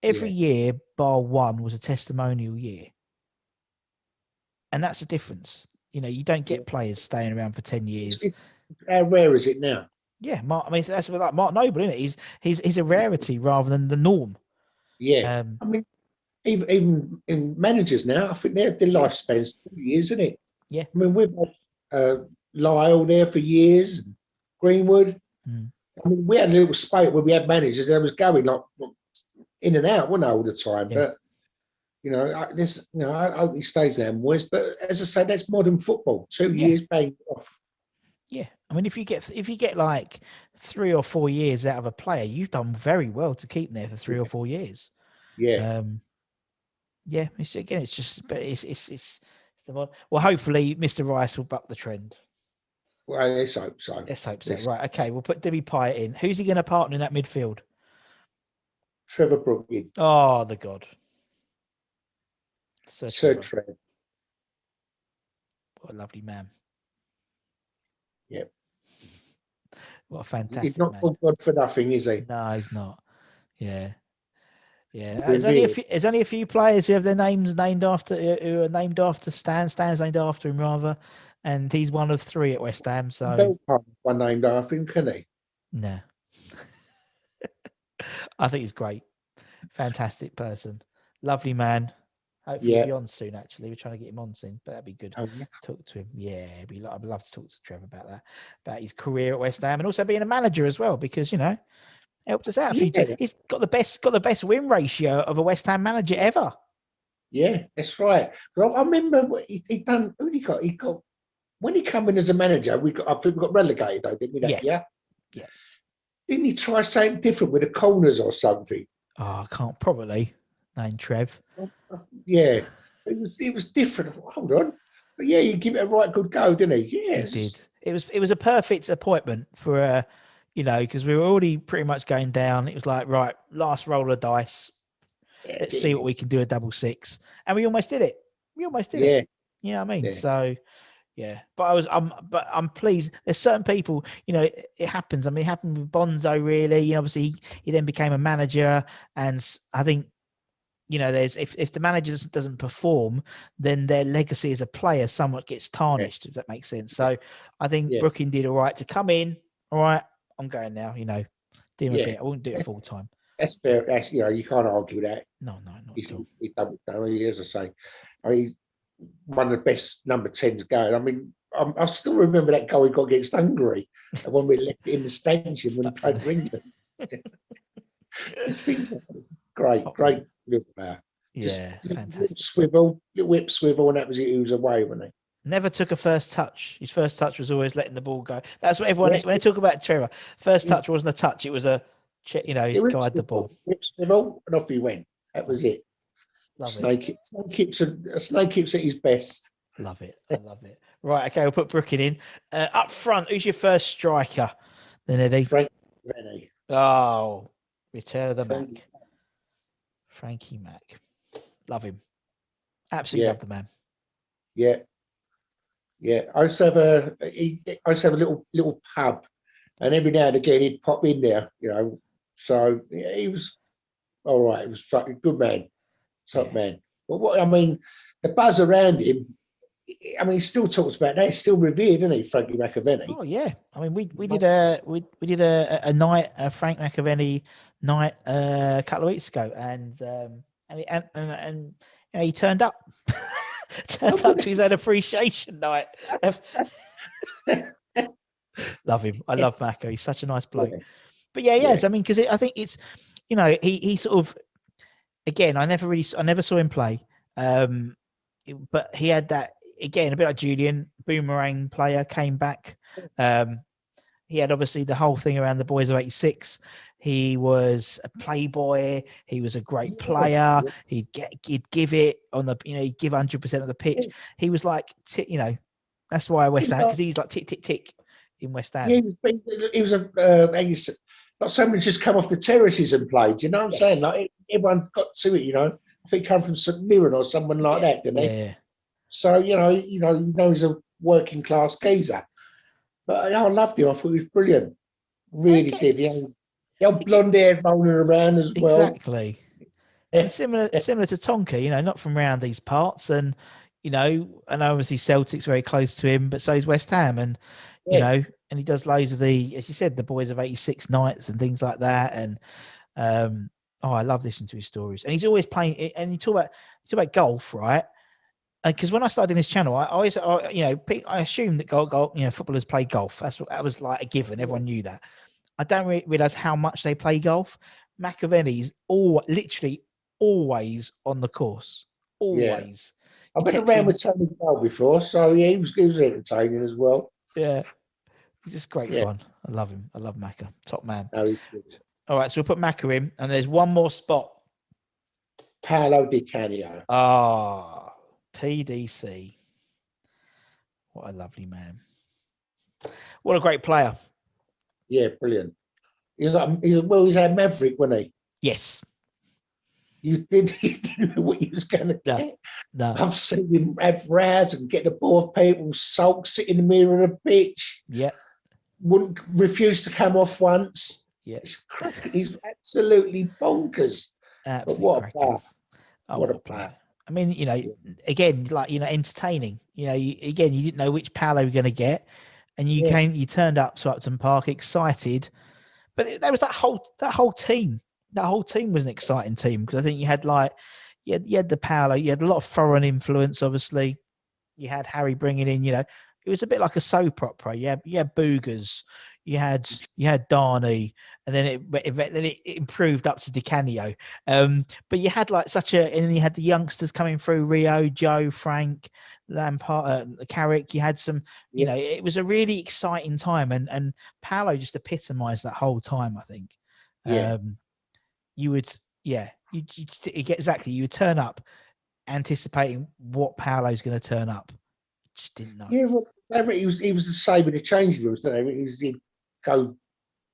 Every year, bar one, was a testimonial year. And that's the difference. You don't get players staying around for 10 years. How rare is it now? Yeah, that's like Mark Noble, isn't it? He's a rarity rather than the norm. Yeah. Even in managers now, I think their lifespan's 2 years, isn't it? Yeah. I mean, we've had Lyle there for years, Greenwood. I mean, we had a little spate where we had managers that was going like in and out, wasn't it, all the time? Yeah. But I hope he stays there, boys. But as I say, that's modern football. 2 years bang off. Yeah, I mean, if you get like 3 or 4 years out of a player, you've done very well to keep them there for 3 or 4 years. Yeah. It's just, but it's the mod. Well, hopefully, Mr. Rice will buck the trend. Well, let's hope so. Right. Okay, we'll put Demi Payet in. Who's he going to partner in that midfield? Trevor Brooking. Oh, the God. Sir Trev. What a lovely man. Yep. What a fantastic He's not man. God for nothing, is he? No, he's not. Yeah. There's only a few players who have their names named after, who are named after Stan. Stan's named after him, rather. And he's one of 3 at West Ham. So one named after him, can he? No. I think he's great. Fantastic person. Lovely man. Hopefully he'll be on soon, actually. We're trying to get him on soon, but that'd be good. Oh, yeah. Talk to him. Yeah, I'd love to talk to Trevor about that, about his career at West Ham and also being a manager as well, because, helped us out. He's got the best win ratio of a West Ham manager ever. Yeah, that's right. I remember he done. Who he got? He got when he came in as a manager. I think we got relegated, though, didn't we? Yeah. Didn't he try something different with the corners or something? Oh, I can't probably name Trev. Yeah, it was different. Hold on, but yeah, you give it a right good go, didn't he? Yeah, He did. It was a perfect appointment for because we were already pretty much going down. It was like, right, last roll of dice. yeah, Let's see what we can do a double six, and we almost did it. We almost did it. yeah, You know what I mean? yeah, So yeah, but I'm pleased. There's certain people, it happens. I mean, it happened with Bonzo. Really, obviously he then became a manager, and I think there's if the manager doesn't perform, then their legacy as a player somewhat gets yeah, tarnished. If that makes sense. So I think yeah, Brooking did all right to come in. All right, I'm going now. Do him a yeah. bit. I wouldn't do it full time. That's fair. That's you can't argue that. No, not He's at all. he done it. As I say, I mean, he's one of the best number 10s going. I mean, I still remember that goal he got against Hungary, and when we left it in the stanchion when he Stuck to played for England. It's been great, top man. great little player. Just Yeah, little fantastic. swivel, little whip swivel, and that was it. He was away, wasn't Never took a first touch. His first touch was always letting the ball go. That's what he? everyone Yes, when they talk about Trevor. First he, touch wasn't a touch. It was a, it was guide the ball. whip swivel, and off he went. That Love was it. it. Love it. Snake keeps at his best. Love it. I love it. Right. Okay. We'll put Brooking in. Up front, who's your first striker? Then Eddie. Frank Rennie. Oh, Return of the Frank, Mac. Frankie Mac. Love him. Absolutely yeah, love the man. yeah, yeah. I used to have a little pub, and every now and again he'd pop in there, So yeah, he was all right. He was fucking good man, top Yeah. man. But what I mean, the buzz around him. I mean, he still talks about that. He's still revered, isn't he, Frankie McAvenny? Oh yeah. I mean, we did a night, a Frank McAvenny night a couple of weeks ago, and he turned up. Oh, Turned up to his own appreciation night. Love him. I love Mako. He's such a nice bloke. yeah, But yeah, yeah, yes. I mean, because I think it's, he sort of, again, I never saw him play. But he had that, again, a bit like Julian, boomerang player, came back. He had obviously the whole thing around the boys of '86. He was a playboy. He was a great player. yeah, He'd give it on the, he'd give 100% of the pitch. yeah. He was like, that's why West He's Ham, like, because he's like tick tick tick in West yeah, Ham. he was like someone just come off the terraces and played. You know what I'm saying? Yes. Like everyone got to it. I think he come from St Mirren or someone like Yeah. that, didn't he? Yeah. So he's a working class geezer. But I loved him. I thought he was brilliant. Really Okay. did. The old blonde hair rolling around as well. Exactly. And similar to Tonka, not from around these parts, and and obviously Celtic's very close to him, but so is West Ham, and Yeah, and he does loads of the, as you said, the boys of '86 nights and things like that, and I love listening to his stories, and he's always playing. And you talk about golf, right? Because when I started in this channel, I always, I assumed that footballers play golf. That was like a given. Everyone knew that. I don't realize how much they play golf. McAvenny's literally always on the course. yeah. Always. You I've been text around him. with Tony Bell before, so yeah, he was entertaining as well. Yeah. He's just great Yeah, fun. I love him. I love Macca. Top man. no, he's good. All right. So we'll put Macca in, and there's one more spot. Paolo Di Canio. Ah, PDC. What a lovely man. What a great player. Yeah, brilliant. He's a maverick, wasn't he? Yes. You didn't know what he was going to No. get. No. I've seen him have rows and get the ball off people, sulk, sit in the middle of the pitch, Yeah. wouldn't refuse to come off once. Yeah. He's absolutely bonkers. But Absolute what a player. crackers. Oh, What a what a player. player. I mean, again, like, entertaining. You didn't know which pal you were going to get, and you turned up to Upton Park excited. But there was that whole team. That whole team was an exciting team, because I think you had you had the Paolo, you had a lot of foreign influence, obviously. You had Harry bringing in, it was a bit like a soap opera. You had Boogers, you had Darney, and then it improved up to Di Canio. But you had and then you had the youngsters coming through: Rio, Joe, Frank, Lampard, Carrick. You had some, it was a really exciting time, and Paolo just epitomised that whole time, I think. Yeah. You would, Yeah, you get exactly. You turn up anticipating what Paolo's going to turn up. Just didn't know. Yeah, well, he was the same in the changing rooms, didn't he? He'd go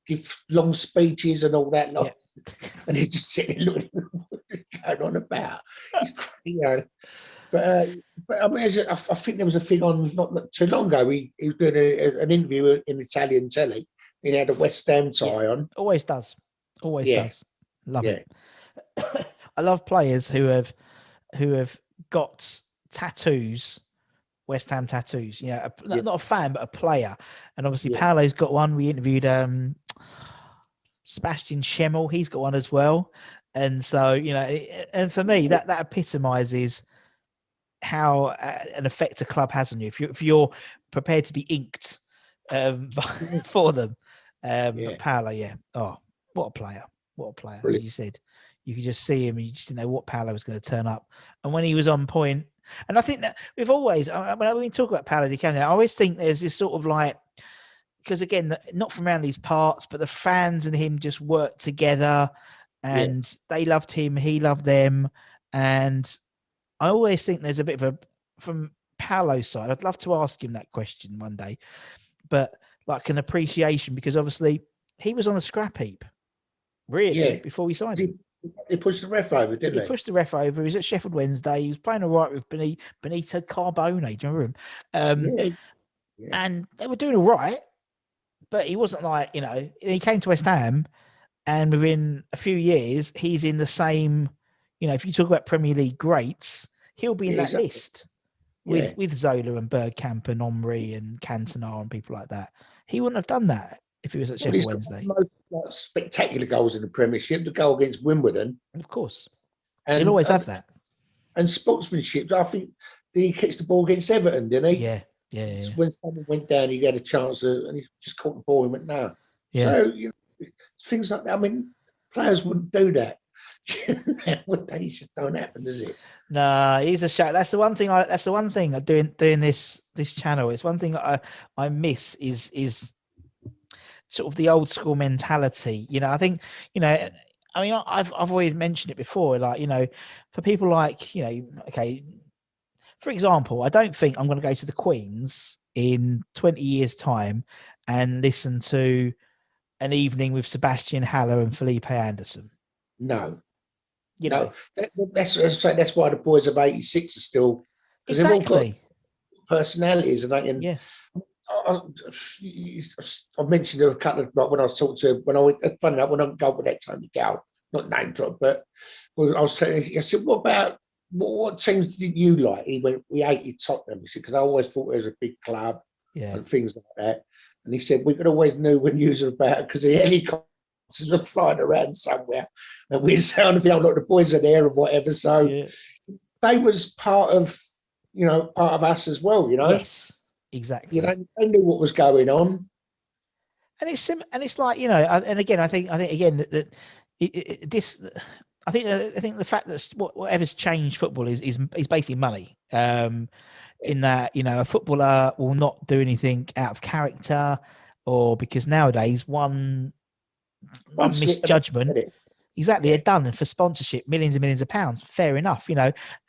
give long speeches and all that lot, and he'd just sit there looking, what's going on about? He's, but I mean, I think there was a thing on not too long ago. He was doing an interview in Italian telly. He had a West Ham tie on. Always does. Always does. Love it. I love players who have got tattoos, West Ham tattoos. Not a fan, but a player. And obviously, Paolo's got one. We interviewed Sebastian Schemmel. He's got one as well. And so, and for me, that epitomizes how an effect a club has on you. If you're prepared to be inked for them. But Paolo, oh, what a player. What a player. Brilliant. As you said, you could just see him and you just didn't know what Paolo was going to turn up. And when he was on point, and I think that we've always, when we talk about Paolo Di Canio, I always think there's this sort of like, because again, not from around these parts, but the fans and him just worked together and they loved him, he loved them. And I always think there's a bit of from Paolo's side, I'd love to ask him that question one day, but like an appreciation, because obviously he was on a scrap heap, really, before we signed him. He pushed the ref over, didn't he? He pushed the ref over. He was at Sheffield Wednesday. He was playing all right with Benito Carbone. Do you remember him? And they were doing all right, but he wasn't like, he came to West Ham and within a few years, he's in the same, if you talk about Premier League greats, he'll be in that list with Zola and Bergkamp and Omri and Cantona and people like that. He wouldn't have done that if he was at Sheffield Wednesday. Most spectacular goals in the Premiership, the goal against Wimbledon. Of course. He'll always have that. And sportsmanship, I think he kicks the ball against Everton, didn't he? Yeah. When someone went down, he had a chance and he just caught the ball and went, no. Yeah. So, things like that. I mean, players wouldn't do that. They just don't happen, does it? No, he's a shout. That's the one thing. That's the one thing doing this channel. It's one thing I miss is sort of the old school mentality. I think I mean, I've always mentioned it before. Like for people like okay, for example, I don't think I'm going to go to the Queen's in 20 years' time and listen to An Evening with Sebastian Haller and Felipe Anderson. No. That's why the boys of '86 are still, because they've all got personalities, and I mentioned a couple of when I was talking to when I went. Funny enough, when I go with that Tony Gow, not name drop, but I was saying, I said, "What about what teams did you like?" He went, "We hated Tottenham," because I always thought it was a big club and things like that. And he said, "We could always knew when you was about because the helicopters were flying around somewhere, and we sounded, look, the boys are there and whatever." So they was part of us as well. Yes, exactly. They knew what was going on. And it's like and again, I think again that I think the fact that whatever's changed football is basically money. In that a footballer will not do anything out of character, or because nowadays one misjudgment, they're done for sponsorship, millions and millions of pounds. Fair enough,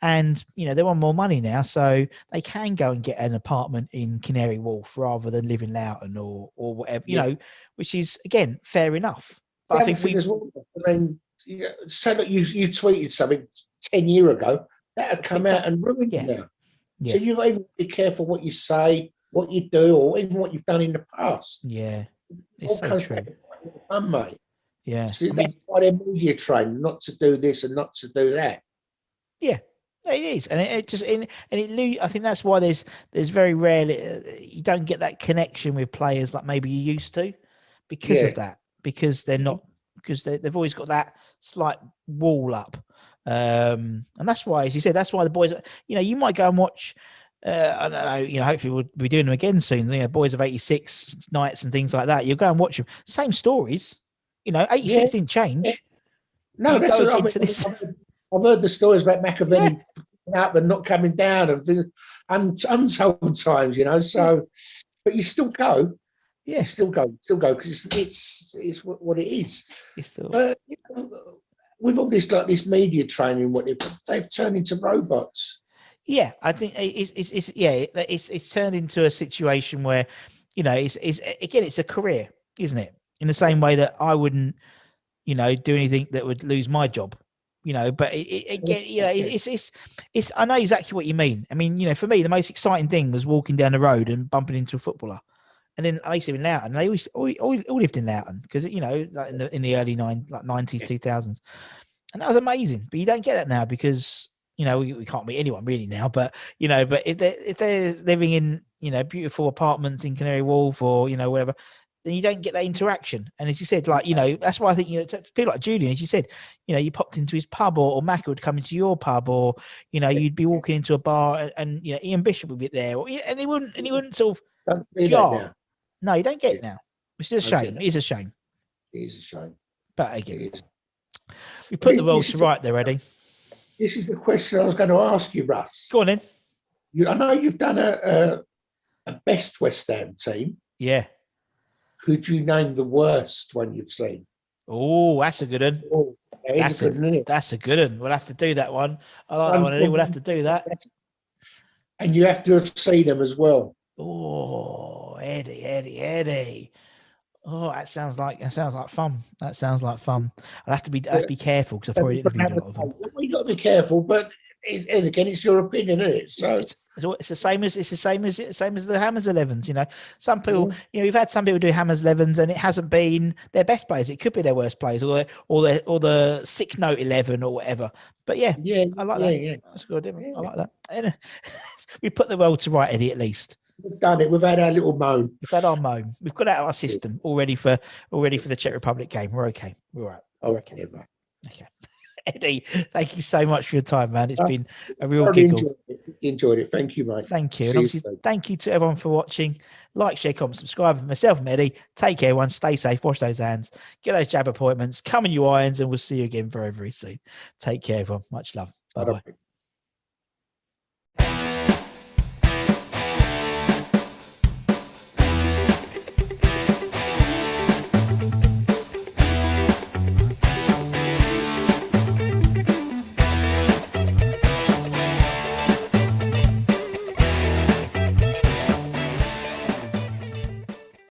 and they want more money now, so they can go and get an apartment in Canary Wharf rather than live in Loughton or whatever, which is again fair enough. But I think say that you tweeted something 10 years ago that had come out and ruined you now. So you've got to be careful what you say, what you do, or even what you've done in the past. Yeah, it's so true. Fun, mate. Yeah, so that's why they're media trained, not to do this and not to do that. Yeah, it is, and I think that's why there's very rarely you don't get that connection with players like maybe you used to, because of that, because they're not, because they've always got that slight wall up, and that's why, as you said, that's why the boys, you might go and watch. I don't know, hopefully we'll be doing them again soon. Boys of '86 nights and things like that. You'll go and watch them. Same stories. 86 didn't change. Yeah. No, that's what I mean. I've heard the stories about McAvenny up and not coming down and untold times, So, but you still go. Yeah, you still go because it's what it is. But with all this this media training, they've turned into robots. Yeah, I think it's turned into a situation where, it's again, it's a career, isn't it? In the same way that I wouldn't, do anything that would lose my job, but again, it's I know exactly what you mean. I mean, for me, the most exciting thing was walking down the road and bumping into a footballer. And then I used to live in Loughton. They all lived in Loughton because, like in the early 90s, 2000s. And that was amazing. But you don't get that now because, we can't meet anyone really now. But, but if they're living in, beautiful apartments in Canary Wharf or, whatever, then you don't get that interaction. And as you said, like, that's why I think, people like Julian, as you said, you popped into his pub or Macca would come into your pub or, you'd be walking into a bar and Ian Bishop would be there and he wouldn't sort of Don't do that jar. now. No, you don't get it now. Which is a shame. It is a shame. It is a shame. But again, we put the world to right there, Eddie. This is the question I was going to ask you, Russ. Go on then. I know you've done a best West Ham team. Yeah. Could you name the worst one you've seen? Oh, that's a good one. Oh, that's a good one, isn't it? That's a good one. We'll have to do that one. I like that one, Eddie. We'll have to do that. And you have to have seen them as well. Oh, Eddie. Oh, that sounds like fun. That sounds like fun. I'll have to be careful because I probably didn't read a lot of them. Well, you got to be careful, but again, it's your opinion, isn't it? So it's the same as the Hammers 11s. Some people, we've had some people do Hammers 11s, and it hasn't been their best players. It could be their worst players, or the sick note 11 or whatever. But I like that. Yeah. That's good. I like that. And we put the world to right, Eddie. At least we've done it. We've had our little moan. We've had our moan. We've got out of our system already for the Czech Republic game. We're okay. We're all right. Okay. Okay. Eddie, thank you so much for your time, man. It's been a real giggle. Enjoyed it. Thank you, mate. Thank you. And obviously, thank you to everyone for watching. Like, share, comment, subscribe. Myself and Eddie, take care, everyone. Stay safe. Wash those hands. Get those jab appointments. Come in your irons, and we'll see you again very, very soon. Take care, everyone. Much love. Bye-bye.